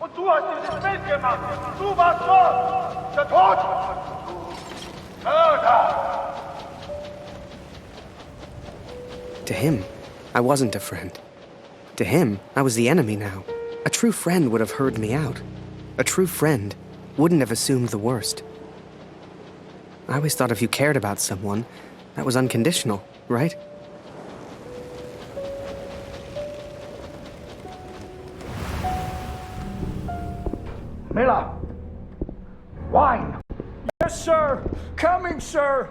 Und du hast dieses Bild gemacht. Du warst dort. Der Tod. Mörder. To him, I wasn't a friend. To him, I was the enemy now. A true friend would have heard me out. A true friend wouldn't have assumed the worst. I always thought if you cared about someone, that was unconditional, right? Miller. Wine. Yes, sir. Coming, sir.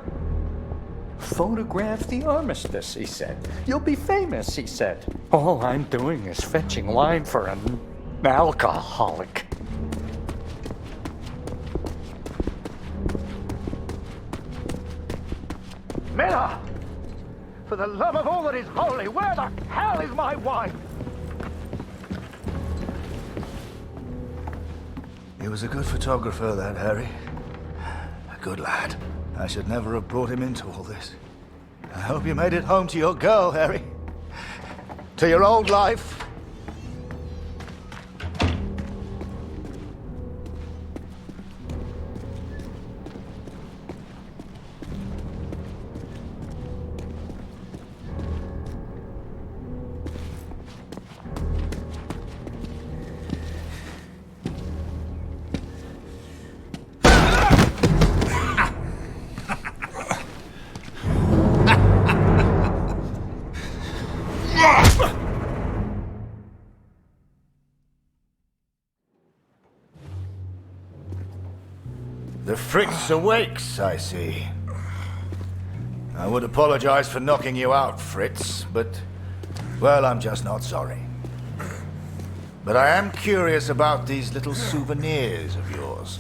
Photograph the armistice, he said. You'll be famous, he said. All I'm doing is fetching wine for an alcoholic. Miller! For the love of all that is holy, where the hell is my wine? was a good photographer, that Harry. A good lad. I should never have brought him into all this. I hope you made it home to your girl, Harry. To your old life. The Fritz awakes, I see. I would apologize for knocking you out, Fritz, but, well, I'm just not sorry. But I am curious about these little souvenirs of yours.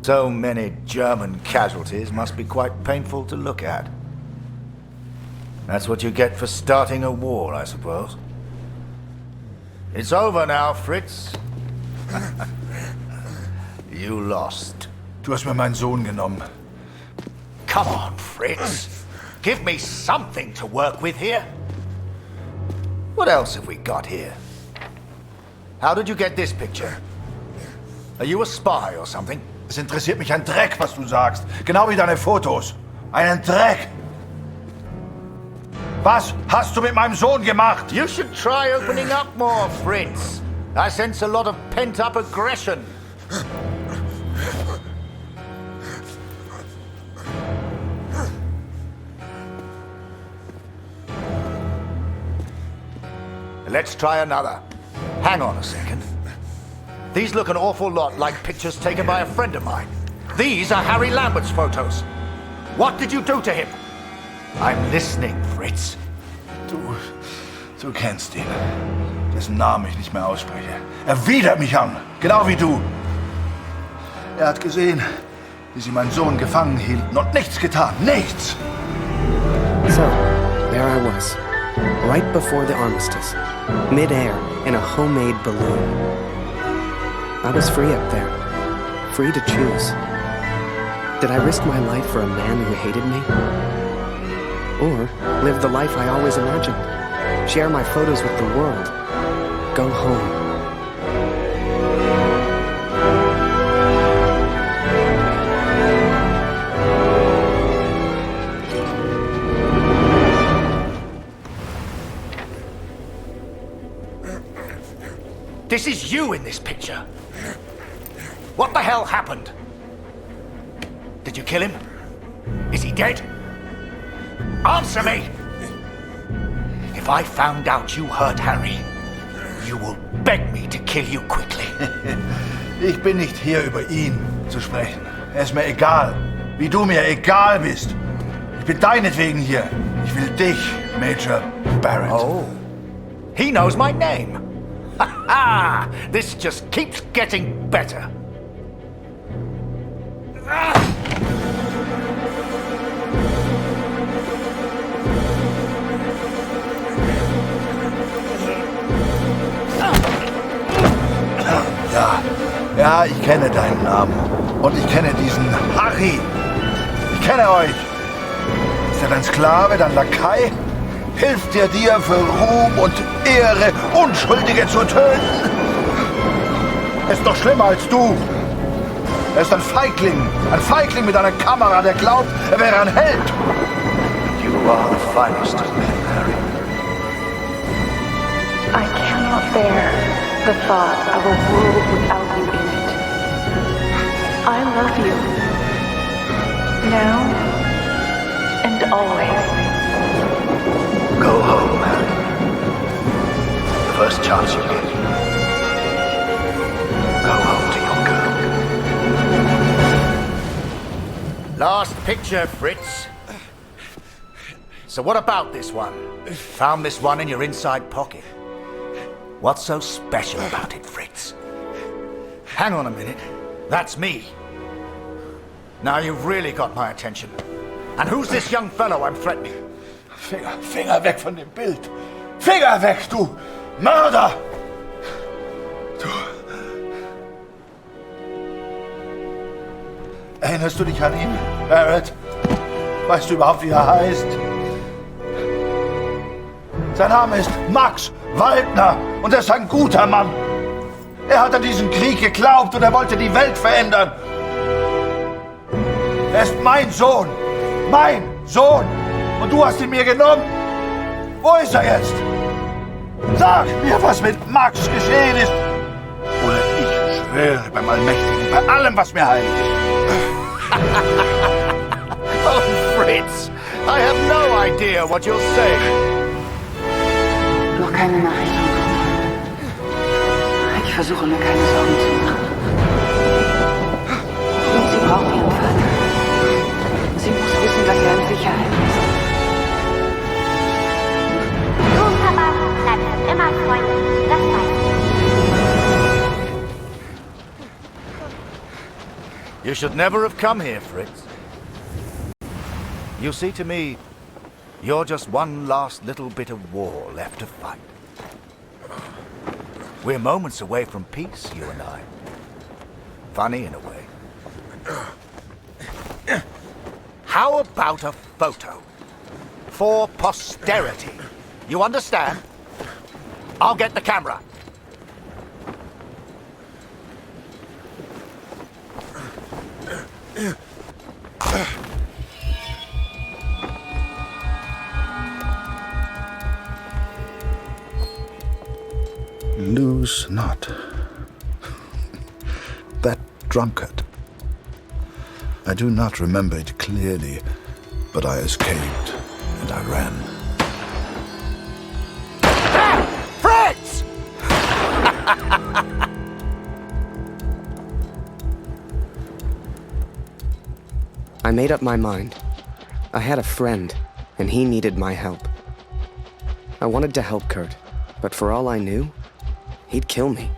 So many German casualties must be quite painful to look at. That's what you get for starting a war, I suppose. It's over now, Fritz. You lost. Du hast mir meinen Sohn genommen. Come on, Fritz. Give me something to work with here. What else have we got here? How did you get this picture? Are you a spy or something? Es interessiert mich ein Dreck, was du sagst. Genau wie deine Fotos. Einen Dreck. Was hast du mit meinem Sohn gemacht? You should try opening up more, Fritz. I sense a lot of pent-up aggression. Let's try another. Hang on a second. These look an awful lot like pictures taken by a friend of mine. These are Harry Lambert's photos. What did you do to him? I'm listening, Fritz. Du kennst ihn. Dessen Namen ich nicht mehr ausspreche. Er widert mich an, genau wie du. Er hat gesehen, wie sie meinen Sohn gefangen hielten und nichts getan. Nichts! So, there I was. Right before the armistice, mid-air in a homemade balloon. I was free up there, free to choose. Did I risk my life for a man who hated me? Or live the life I always imagined? Share my photos with the world? Go home? This is you in this picture. What the hell happened? Did you kill him? Is he dead? Answer me! If I found out you hurt Harry, you will beg me to kill you quickly. Ich bin nicht hier, über ihn zu sprechen. Er ist mir egal, wie du mir egal bist. Ich bin deinetwegen hier. Ich will dich, Major Barrett. Oh, he knows my name. Ha ha! This just keeps getting better. Ja, ich kenne deinen Namen. Und ich kenne diesen Harry. Ich kenne euch. Ist er dein Sklave, dein Lakai? Hilft er dir für Ruhm und Ehre, Unschuldige zu töten? Er ist doch schlimmer als du. Er ist ein Feigling mit einer Kamera, der glaubt, er wäre ein Held. You are the finest of men, Harry. I cannot bear the thought of a world without you in it. I love you. Now and always. Go home, Harry. The first chance you get. Go home to your girl. Last picture, Fritz. So what about this one? Found this one in your inside pocket. What's so special about it, Fritz? Hang on a minute. That's me. Now you've really got my attention. And who's this young fellow I'm threatening? Finger weg von dem Bild. Finger weg, du Mörder! Erinnerst du dich an ihn, Barrett? Weißt du überhaupt, wie er heißt? Sein Name ist Max Waldner und er ist ein guter Mann. Er hat an diesen Krieg geglaubt und er wollte die Welt verändern. Er ist mein Sohn. Mein Sohn. Und du hast ihn mir genommen. Wo ist er jetzt? Sag mir, was mit Max geschehen ist. Oder ich schwöre beim Allmächtigen, bei allem, was mir heilig ist. Oh, Fritz, I have no idea what you're saying. Noch keine Nachricht bekommen. Ich versuche mir keine Sorgen zu machen. Und sie braucht ihren Vater. Sie muss wissen, dass er in Sicherheit ist. Du und Papa bleiben immer Freunde, das weiß ich. You should never have come here, Fritz. You see, to me, you're just one last little bit of war left to fight. We're moments away from peace, you and I. Funny in a way. How about a photo? For posterity. You understand? I'll get the camera. Lose not. That drunkard. I do not remember it clearly, but I escaped and I ran. Fritz! I made up my mind. I had a friend, and he needed my help. I wanted to help Kurt, but for all I knew, he'd kill me.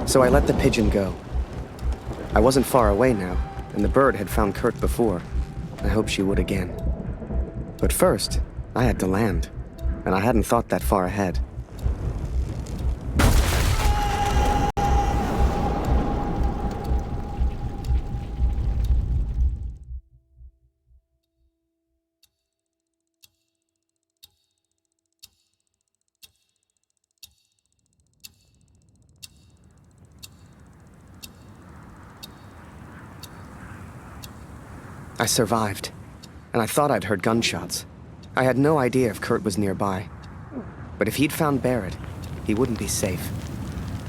So I let the pigeon go. I wasn't far away now, and the bird had found Kurt before. I hoped she would again. But first, I had to land, and I hadn't thought that far ahead. I survived, and I thought I'd heard gunshots. I had no idea if Kurt was nearby. But if he'd found Barrett, he wouldn't be safe.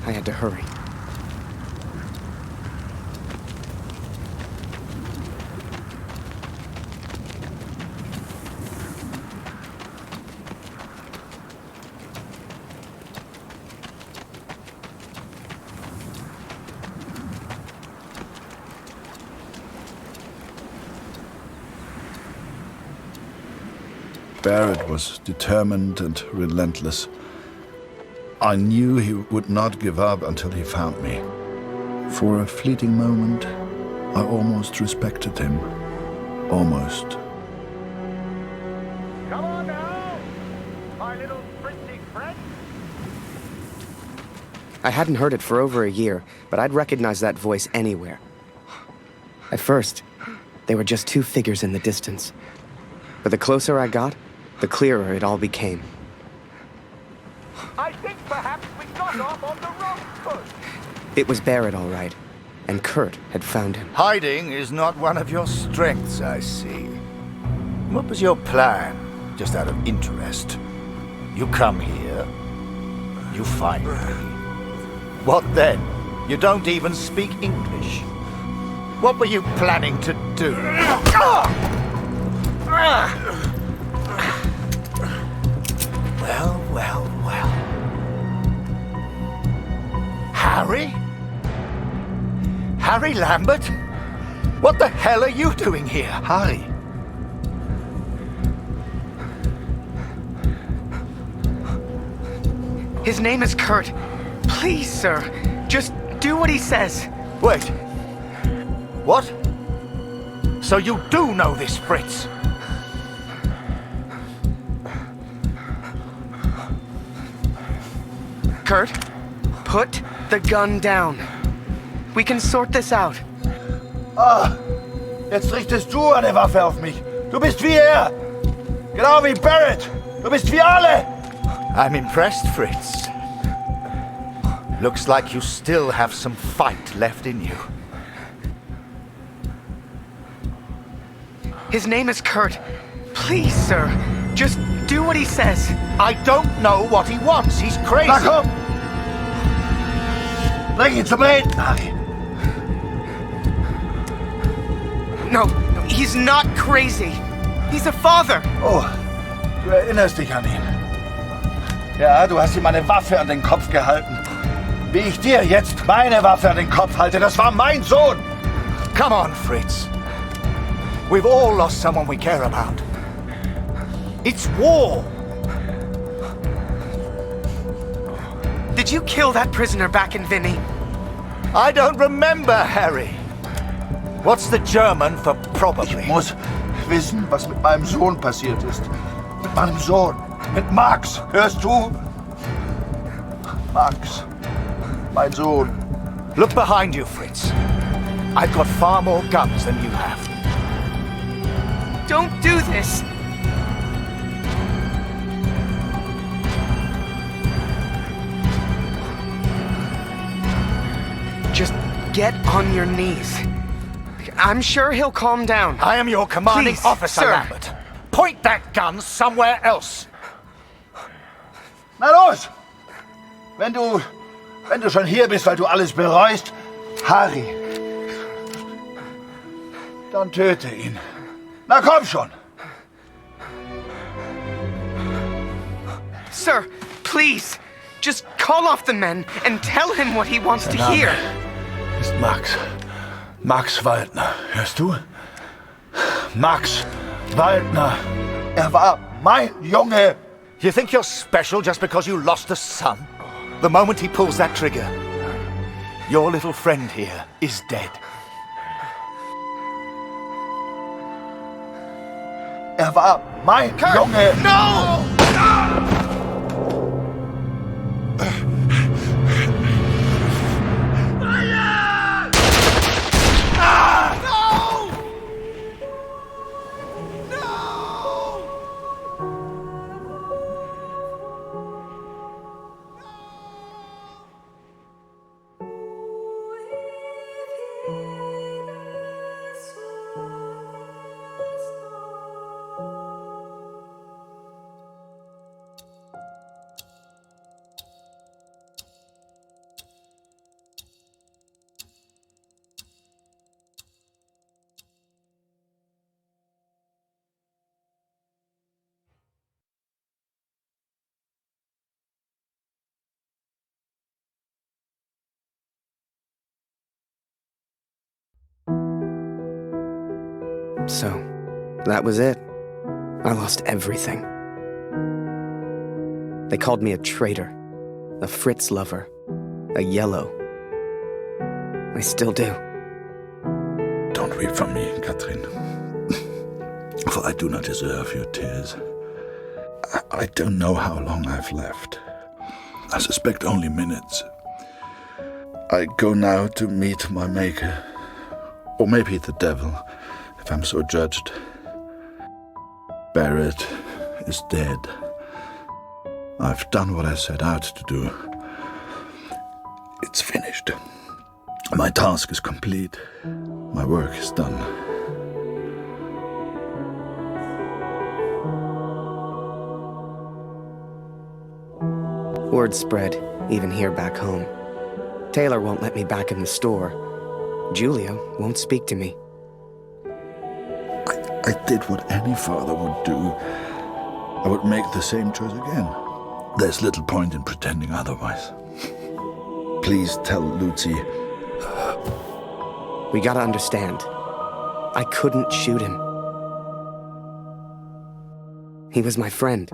I had to hurry. Barrett was determined and relentless. I knew he would not give up until he found me. For a fleeting moment, I almost respected him. Almost. Come on now, my little Fritzy friend. I hadn't heard it for over a year, but I'd recognize that voice anywhere. At first, they were just two figures in the distance. But the closer I got, the clearer it all became. I think perhaps we got off on the wrong foot. It was Barrett, all right, and Kurt had found him. Hiding is not one of your strengths, I see. What was your plan, just out of interest? You come here, you find me. What then? You don't even speak English. What were you planning to do? Well, well, well. Harry? Harry Lambert? What the hell are you doing here? Harry. His name is Kurt. Please, sir, just do what he says. Wait. What? So you do know this, Fritz? Kurt, Put the gun down. We can sort this out. Ah, jetzt richtest du eine Waffe auf mich. Du bist wie er. Genau wie Barrett. Du bist wie alle. I'm impressed, Fritz. Looks like you still have some fight left in you. His name is Kurt. Please, sir, just do what he says. I don't know what he wants. He's crazy. Na komm! Bring ihn zum Reden, Harry. No, he's not crazy. He's a father. Oh, du erinnerst dich an ihn. Ja, du hast ihm eine Waffe an den Kopf gehalten. Wie ich dir jetzt meine Waffe an den Kopf halte, das war mein Sohn. Come on, Fritz. We've all lost someone we care about. It's war. Did you kill that prisoner back in Vinny? I don't remember, Harry. What's the German for probably? Ich muss wissen, was mit meinem Sohn passiert ist. Mit meinem Sohn. Mit Max. Hörst du? Max. Mein Sohn. Look behind you, Fritz. I've got far more guns than you have. Don't do this. Just get on your knees. I'm sure he'll calm down. I am your commanding Please, officer, sir. Lambert. Point that gun somewhere else. Na los! Wenn du schon hier bist, weil du alles bereust, Harry, dann töte ihn. Na komm schon! Sir, please, just call off the men and tell him what he wants to hear. Ist Max. Max Waldner. Hörst du? Max Waldner. Er war mein Junge. You think you're special just because you lost a son? The moment he pulls that trigger, your little friend here is dead. Er war mein Junge. No! So, that was it. I lost everything. They called me a traitor, a Fritz lover, a yellow. I still do. Don't weep for me, Katrin. For I do not deserve your tears. I don't know how long I've left. I suspect only minutes. I go now to meet my maker. Or maybe the devil, if I'm so judged. Barrett is dead. I've done what I set out to do. It's finished. My task is complete. My work is done. Word spread, even here back home. Taylor won't let me back in the store. Julia won't speak to me. I did what any father would do. I would make the same choice again. There's little point in pretending otherwise. Please tell Lucy. We gotta understand. I couldn't shoot him. He was my friend.